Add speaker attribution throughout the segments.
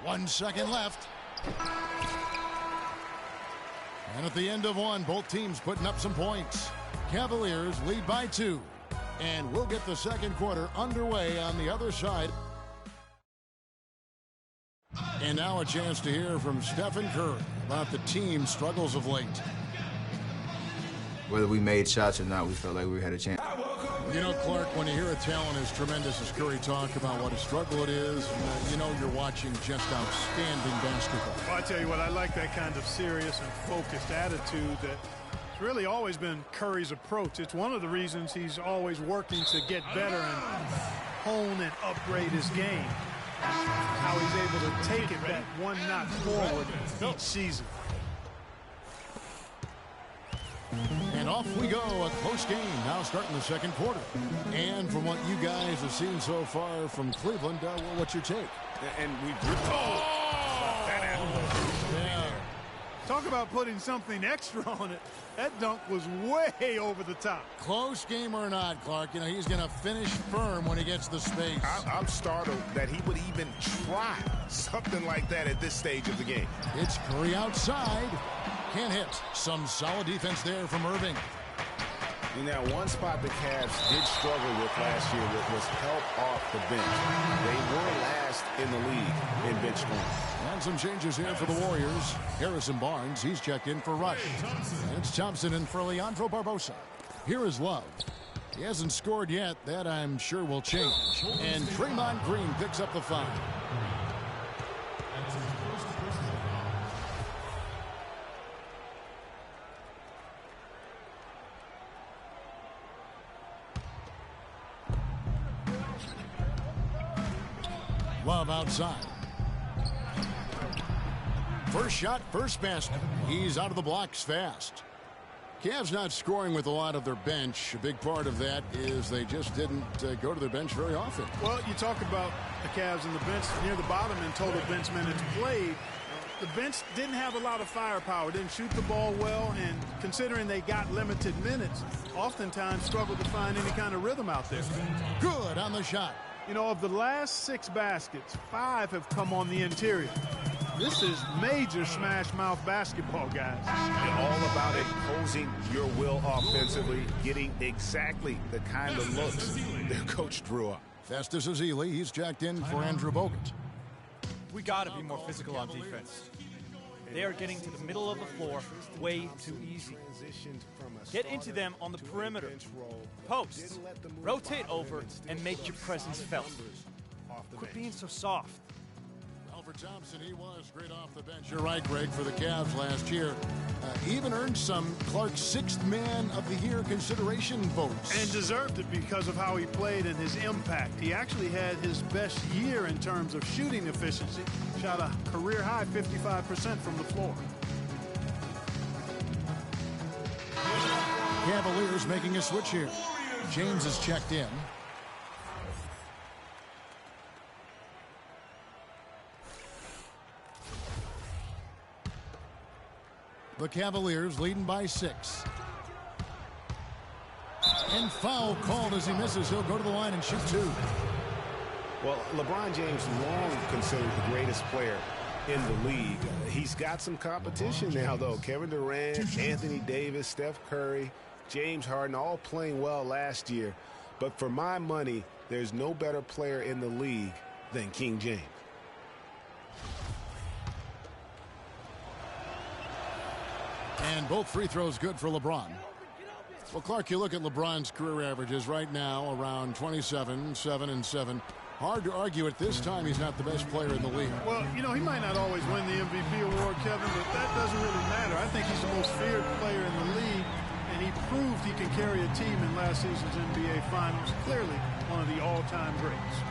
Speaker 1: 1 second left. And at the end of one, both teams putting up some points. Cavaliers lead by 2. And we'll get the second quarter underway on the other side. And now a chance to hear from Stephen Curry about the team's struggles of late.
Speaker 2: Whether we made shots or not, we felt like we had a chance.
Speaker 1: You know, Clark, when you hear a talent as tremendous as Curry talk about what a struggle it is, you know you're watching just outstanding basketball.
Speaker 3: Well, I tell you what, I like that kind of serious and focused attitude that's really always been Curry's approach. It's one of the reasons he's always working to get better and hone and upgrade his game. How he's able to take it that one notch forward each season.
Speaker 1: And off we go, a close game now starting the second quarter. And from what you guys have seen so far from Cleveland, what's your take?
Speaker 4: And we
Speaker 3: Talk about putting something extra on it. That dunk was way over the top.
Speaker 1: Close game or not, Clark, you know, he's going to finish firm when he gets the space.
Speaker 4: I'm startled that he would even try something like that at this stage of the game.
Speaker 1: It's Curry outside. Can't hit. Some solid defense there from Irving.
Speaker 4: Now, one spot the Cavs did struggle with last year was help off the bench. They were last in the league in bench scoring.
Speaker 1: And some changes here for the Warriors. Harrison Barnes, he's checked in for Rush. And it's Thompson in for Leandro Barbosa. Here is Love. He hasn't scored yet. That, I'm sure, will change. And Draymond Green picks up the foul. Love outside. First shot, first basket. He's out of the blocks fast. Cavs not scoring with a lot of their bench. A big part of that is they just didn't go to their bench very often.
Speaker 3: Well, you talk about the Cavs and the bench near the bottom in total bench minutes played. The bench didn't have a lot of firepower, didn't shoot the ball well, and considering they got limited minutes, oftentimes struggled to find any kind of rhythm out there.
Speaker 1: Good on the shot.
Speaker 3: You know, of the last 6 baskets, 5 have come on the interior. This is major smash-mouth basketball, guys.
Speaker 4: All about imposing your will offensively, getting exactly the kind of looks their coach drew up.
Speaker 1: Festus Ezeli, he's jacked in for Andrew Bogut.
Speaker 5: We got to be more physical on defense. They are getting to the middle of the floor way too easy. Get into them on the perimeter. Post. Rotate over and make your presence felt. Quit being so soft.
Speaker 1: Alfred Thompson, he was great off the bench. You're right, Greg, for the Cavs last year. Even earned some Clark's 6th Man of the Year consideration votes.
Speaker 3: And deserved it because of how he played and his impact. He actually had his best year in terms of shooting efficiency. Shot a career-high 55% from the floor.
Speaker 1: Cavaliers making a switch here. James is checked in. The Cavaliers leading by 6. And foul called as he misses. He'll go to the line and shoot 2.
Speaker 4: Well, LeBron James long considered the greatest player in the league. He's got some competition now, though. Kevin Durant, Anthony Davis, Steph Curry, James Harden, all playing well last year. But for my money, there's no better player in the league than King James.
Speaker 1: And both free throws good for LeBron. Well, Clark, you look at LeBron's career averages right now around 27, 7 and 7. Hard to argue at this time he's not the best player in the league.
Speaker 3: Well, you know, he might not always win the MVP award, Kevin, but that doesn't really matter. I think he's the most feared player in the league, and he proved he can carry a team in last season's NBA Finals. Clearly one of the all-time greats.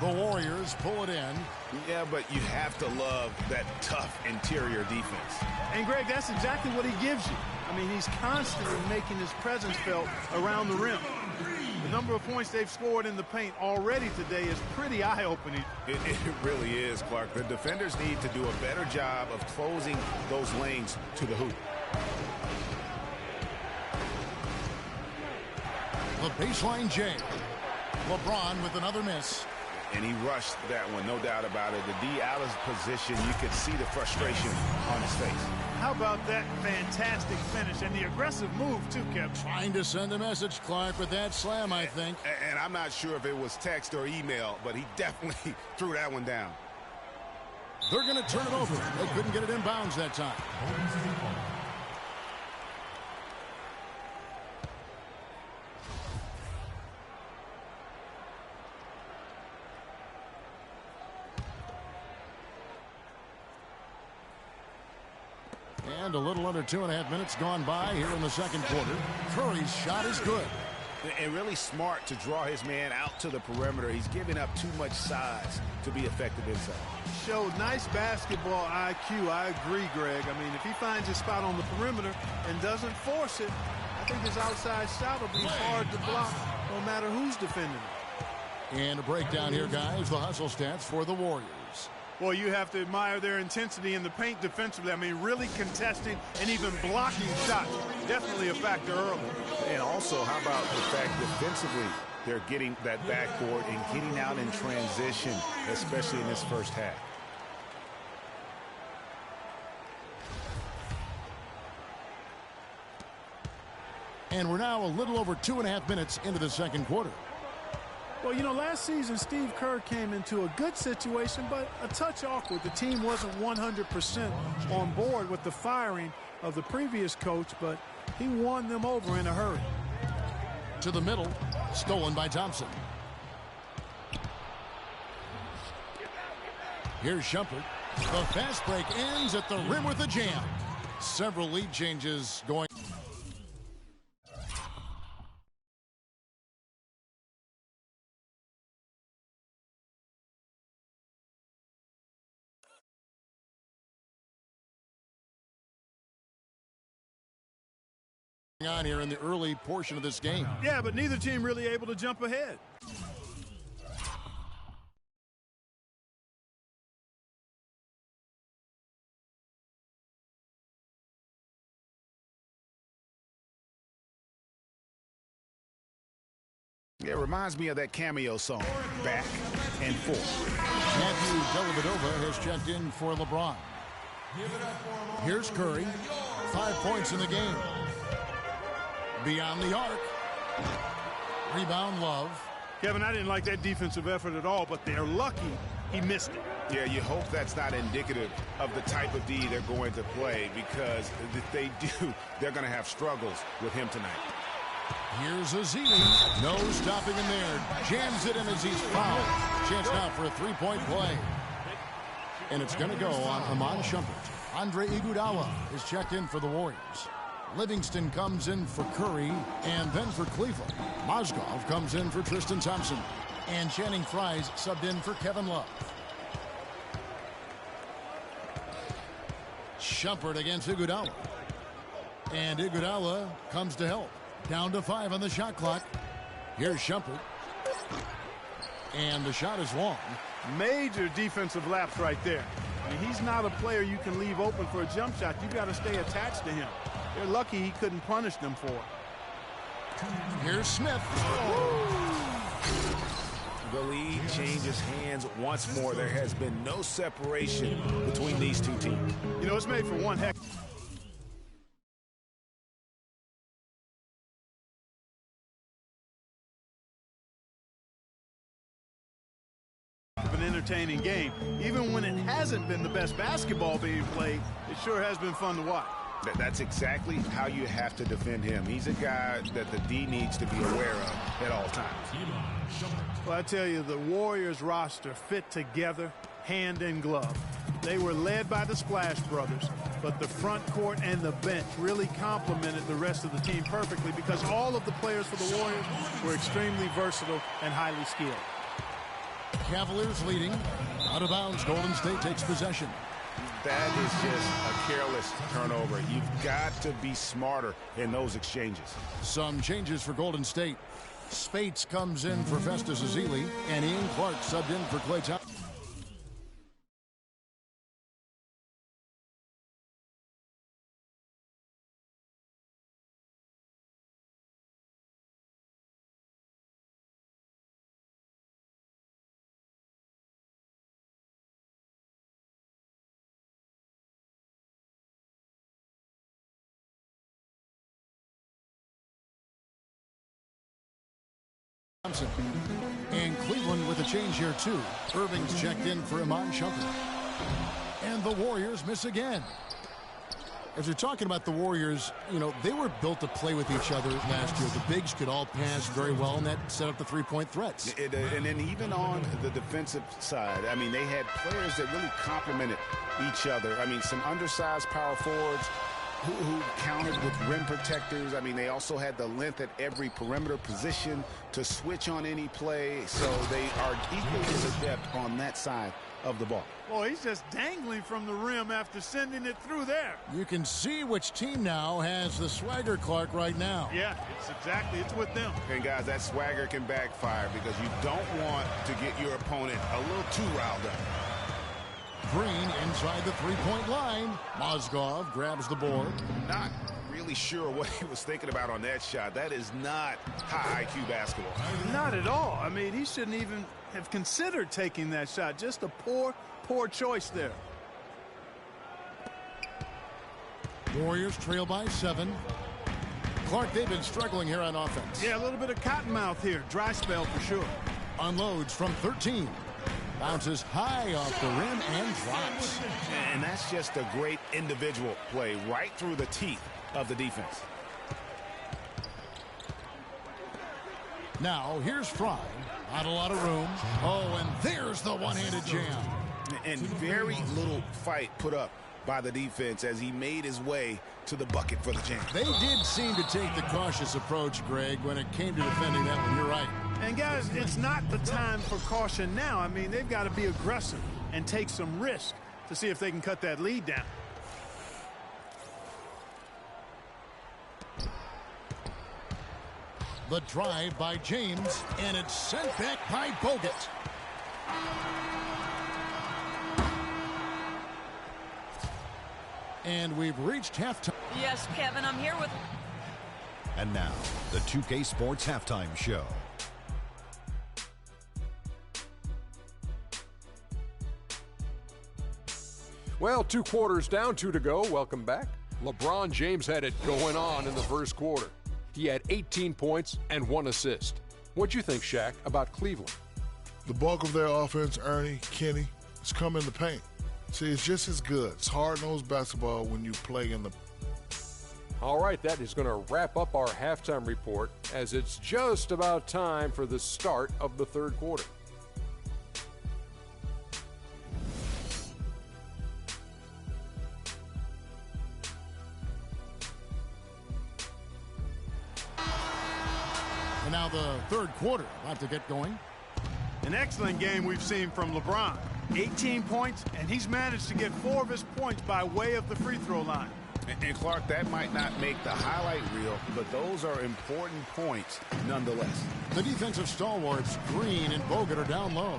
Speaker 1: The Warriors pull it in.
Speaker 4: Yeah, but you have to love that tough interior defense.
Speaker 3: And, Greg, that's exactly what he gives you. I mean, he's constantly making his presence felt around the rim. The number of points they've scored in the paint already today is pretty eye-opening.
Speaker 4: It really is, Clark. The defenders need to do a better job of closing those lanes to the hoop.
Speaker 1: The baseline J. LeBron with another miss.
Speaker 4: And he rushed that one, no doubt about it. The D out of position, you could see the frustration on his face.
Speaker 3: How about that fantastic finish and the aggressive move, too, Kevin?
Speaker 1: Trying to send a message, Clark, with that slam, I think.
Speaker 4: And I'm not sure if it was text or email, but he definitely threw that one down.
Speaker 1: They're going to turn it over. They couldn't get it in bounds that time. And a little under 2.5 minutes gone by here in the second quarter. Curry's shot is good.
Speaker 4: And really smart to draw his man out to the perimeter. He's giving up too much size to be effective inside.
Speaker 3: Showed nice basketball IQ. I agree, Greg. I mean, if he finds his spot on the perimeter and doesn't force it, I think his outside shot will be hard to block no matter who's defending it.
Speaker 1: And a breakdown here, guys. The hustle stats for the Warriors.
Speaker 3: Well, you have to admire their intensity in the paint defensively. I mean, really contesting and even blocking shots. Definitely a factor early.
Speaker 4: And also, how about the fact defensively, they're getting that backboard and getting out in transition, especially in this first half.
Speaker 1: And we're now a little over 2.5 minutes into the second quarter.
Speaker 3: Well, you know, last season, Steve Kerr came into a good situation, but a touch awkward. The team wasn't 100% on board with the firing of the previous coach, but he won them over in a hurry.
Speaker 1: To the middle, stolen by Thompson. Here's Shumpert. The fast break ends at the rim with a jam. Several lead changes going. On here in the early portion of this game.
Speaker 3: Yeah, but neither team really able to jump ahead.
Speaker 4: It reminds me of that cameo song, Back and Forth.
Speaker 1: Matthew Dellavedova has checked in for LeBron. Here's Curry. 5 points in the game. Beyond the arc. Rebound, Love.
Speaker 3: Kevin, I didn't like that defensive effort at all, but they're lucky he missed it.
Speaker 4: Yeah, you hope that's not indicative of the type of D they're going to play, because if they do, they're going to have struggles with him tonight.
Speaker 1: Here's Azili. No stopping him there. Jams it in as he's fouled. Chance now for a three-point play. And it's going to go on Amon Shumpert. Andre Iguodala is checked in for the Warriors. Livingston comes in for Curry, and then for Cleveland. Mozgov comes in for Tristan Thompson. And Channing Frye's subbed in for Kevin Love. Shumpert against Iguodala. And Iguodala comes to help. Down to 5 on the shot clock. Here's Shumpert. And the shot is long.
Speaker 3: Major defensive lapse right there. I mean, he's not a player you can leave open for a jump shot. You got to stay attached to him. They're lucky he couldn't punish them for it.
Speaker 1: Here's Smith.
Speaker 4: The lead changes hands once more. There has been no separation between these two teams.
Speaker 3: You know, it's made for one heck of an entertaining game. Even when it hasn't been the best basketball being played, it sure has been fun to watch.
Speaker 4: That's exactly how you have to defend him. He's a guy that the D needs to be aware of at all times.
Speaker 3: Well, I tell you, the Warriors roster fit together hand in glove. They were led by the Splash Brothers, but the front court and the bench really complemented the rest of the team perfectly, because all of the players for the Warriors were extremely versatile and highly skilled.
Speaker 1: Cavaliers leading. Out of bounds, Golden State takes possession.
Speaker 4: That is just a careless turnover. You've got to be smarter in those exchanges.
Speaker 1: Some changes for Golden State. Spates comes in for Festus Ezeli, and Ian Clark subbed in for Klay Thompson. Thompson. And Cleveland with a change here, too. Irving's checked in for Iman Shumpert. And the Warriors miss again. As you're talking about the Warriors, you know, they were built to play with each other last year. The bigs could all pass very well, and that set up the three-point threats.
Speaker 4: And then even on the defensive side, I mean, they had players that really complemented each other. I mean, some undersized power forwards who countered with rim protectors. I mean, they also had the length at every perimeter position to switch on any play. So they are equally as adept on that side of the ball.
Speaker 3: Boy, he's just dangling from the rim after sending it through there.
Speaker 1: You can see which team now has the swagger, Clark, right now.
Speaker 3: Yeah, it's with them.
Speaker 4: And guys, that swagger can backfire because you don't want to get your opponent a little too riled up.
Speaker 1: Green inside the three-point line. Mozgov grabs the board.
Speaker 4: Not really sure what he was thinking about on that shot. That is not high IQ basketball.
Speaker 3: Not at all. I mean, he shouldn't even have considered taking that shot. Just a poor choice there.
Speaker 1: Warriors trail by 7. Clark, they've been struggling here on offense.
Speaker 3: Yeah, a little bit of cottonmouth here. Dry spell for sure.
Speaker 1: Unloads from 13. Bounces high off the rim and drops.
Speaker 4: And that's just a great individual play right through the teeth of the defense.
Speaker 1: Now, here's Fry. Not a lot of room. Oh, and there's the one-handed jam.
Speaker 4: And very little fight put up by the defense as he made his way to the bucket for the jam.
Speaker 1: They did seem to take the cautious approach, Greg, when it came to defending that one. You're right.
Speaker 3: And, guys, it's not the time for caution now. I mean, they've got to be aggressive and take some risk to see if they can cut that lead down.
Speaker 1: The drive by James, and it's sent back by Bogut. And we've reached halftime.
Speaker 6: Yes, Kevin, I'm here with...
Speaker 7: And now, the 2K Sports Halftime Show.
Speaker 8: Well, 2 quarters down, 2 to go. Welcome back. LeBron James had it going on in the first quarter. He had 18 points and 1 assist. What'd you think, Shaq, about Cleveland?
Speaker 9: The bulk of their offense, Ernie, Kenny, has come in the paint. See, it's just as good. It's hard-nosed basketball when you play in the...
Speaker 8: All right, that is going to wrap up our halftime report as it's just about time for the start of the third quarter.
Speaker 1: And now the third quarter about to get going.
Speaker 3: An excellent game we've seen from LeBron. 18 points, and he's managed to get 4 of his points by way of the free throw line.
Speaker 4: And Clark, that might not make the highlight reel, but those are important points nonetheless.
Speaker 1: The defensive stalwarts, Green and Bogut, are down low.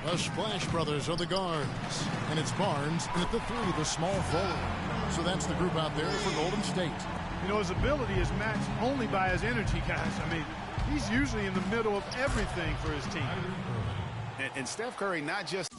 Speaker 1: The Splash Brothers are the guards. And it's Barnes, and at the 3, the small forward. So that's the group out there for Golden State.
Speaker 3: You know, his ability is matched only by his energy, guys. I mean, he's usually in the middle of everything for his team.
Speaker 4: And Steph Curry not just